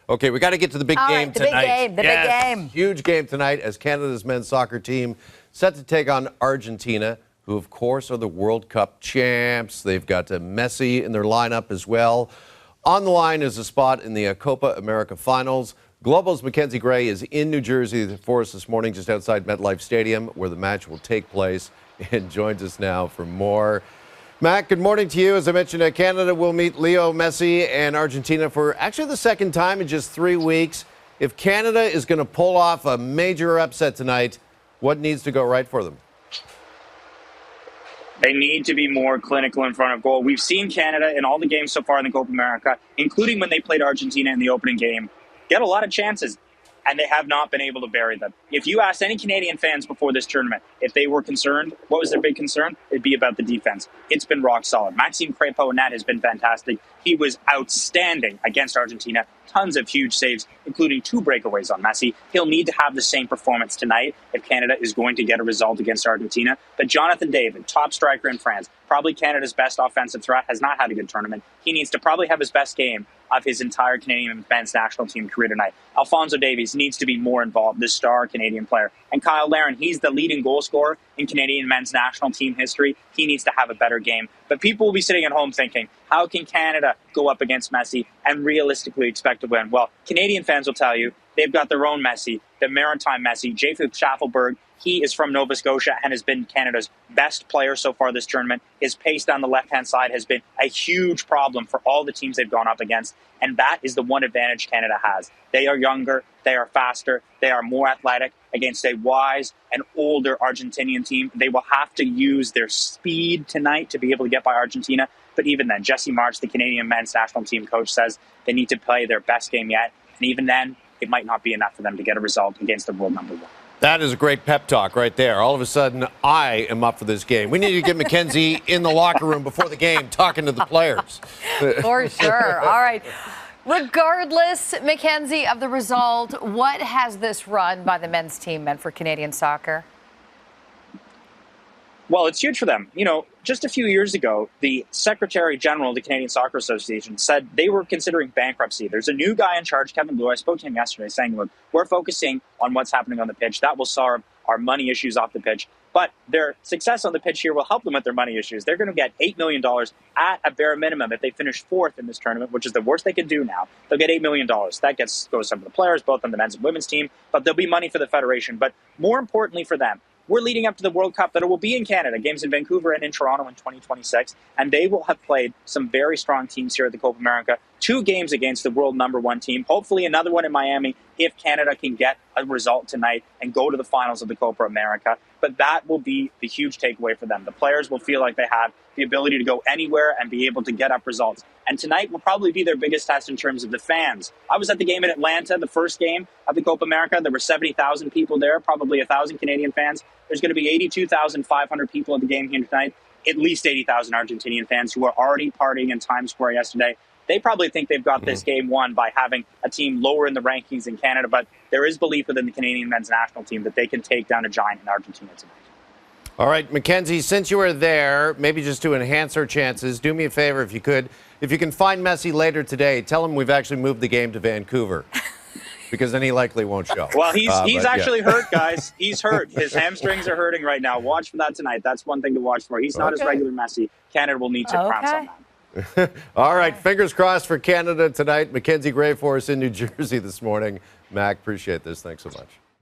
Okay, we got to get to the big game the tonight. Big game. Huge game tonight as Canada's men's soccer team set to take on Argentina, who, of course, are the World Cup champs. They've got Messi in their lineup as well. On the line is a spot in the Copa America finals. Global's Mackenzie Gray is in New Jersey for us this morning, just outside MetLife Stadium, where the match will take place, and joins us now for more. Mac, good morning to you. As I mentioned, Canada will meet Leo Messi and Argentina for actually the second time in just 3 weeks. If Canada is going to pull off a major upset tonight, what needs to go right for them? They need to be more clinical in front of goal. We've seen Canada in all the games so far in the Copa America, including when they played Argentina in the opening game, get a lot of chances, and they have not been able to bury them. If you asked any Canadian fans before this tournament if they were concerned, what was their big concern? It'd be about the defense. It's been rock solid. Maxime Gray in that has been fantastic. He was outstanding against Argentina. Tons of huge saves, including 2 breakaways on Messi. He'll need to have the same performance tonight if Canada is going to get a result against Argentina. But Jonathan David, top striker in France, probably Canada's best offensive threat, has not had a good tournament. He needs to probably have his best game of his entire Canadian men's national team career tonight. Alphonso Davies needs to be more involved, the star Canadian player. And Kyle Larin, he's the leading goal scorer in Canadian men's national team history. He needs to have a better game. But people will be sitting at home thinking, how can Canada go up against Messi and realistically expect to win? Well, Canadian fans will tell you they've got their own Messi, the maritime Messi, Jacob Schaffelberg. He is from Nova Scotia and has been Canada's best player so far this tournament. His pace down the left-hand side has been a huge problem for all the teams they've gone up against, and that is the one advantage Canada has. They are younger, they are faster, they are more athletic against a wise and older Argentinian team. They will have to use their speed tonight to be able to get by Argentina, but even then, Jesse March, the Canadian men's national team coach, says they need to play their best game yet, and even then, it might not be enough for them to get a result against the world number 1. That is a great pep talk right there. All of a sudden, I am up for this game. We need to get Mackenzie in the locker room before the game talking to the players. For sure. All right. Regardless, Mackenzie, of the result, what has this run by the men's team meant for Canadian soccer? Well, it's huge for them. You know, just a few years ago, the Secretary General of the Canadian Soccer Association said they were considering bankruptcy. There's a new guy in charge, Kevin Blue. I spoke to him yesterday saying, look, we're focusing on what's happening on the pitch. That will solve our money issues off the pitch. But their success on the pitch here will help them with their money issues. They're going to get $8 million at a bare minimum if they finish 4th in this tournament, which is the worst they can do now. They'll get $8 million. That goes to some of the players, both on the men's and women's team, but there'll be money for the federation. But more importantly for them, we're leading up to the World Cup that will be in Canada, games in Vancouver and in Toronto in 2026, and they will have played some very strong teams here at the Copa America. 2 games against the world number 1 team, hopefully another one in Miami if Canada can get a result tonight and go to the finals of the Copa America. But that will be the huge takeaway for them. The players will feel like they have the ability to go anywhere and be able to get up results. And tonight will probably be their biggest test in terms of the fans. I was at the game in Atlanta, the first game of the Copa America. There were 70,000 people there, probably 1,000 Canadian fans. There's going to be 82,500 people at the game here tonight, at least 80,000 Argentinian fans who are already partying in Times Square yesterday. They probably think they've got this game won by having a team lower in the rankings in Canada, but there is belief within the Canadian men's national team that they can take down a giant in Argentina tonight. All right, Mackenzie, since you were there, maybe just to enhance our chances, do me a favor if you could. If you can find Messi later today, tell him we've actually moved the game to Vancouver, because then he likely won't show. Well, he's actually hurt, guys. He's hurt. His hamstrings are hurting right now. Watch for that tonight. That's one thing to watch for. He's not as regular Messi. Canada will need to pounce on that. All right, fingers crossed for Canada tonight. Mackenzie Gray for us in New Jersey this morning. Mac, appreciate this. Thanks so much.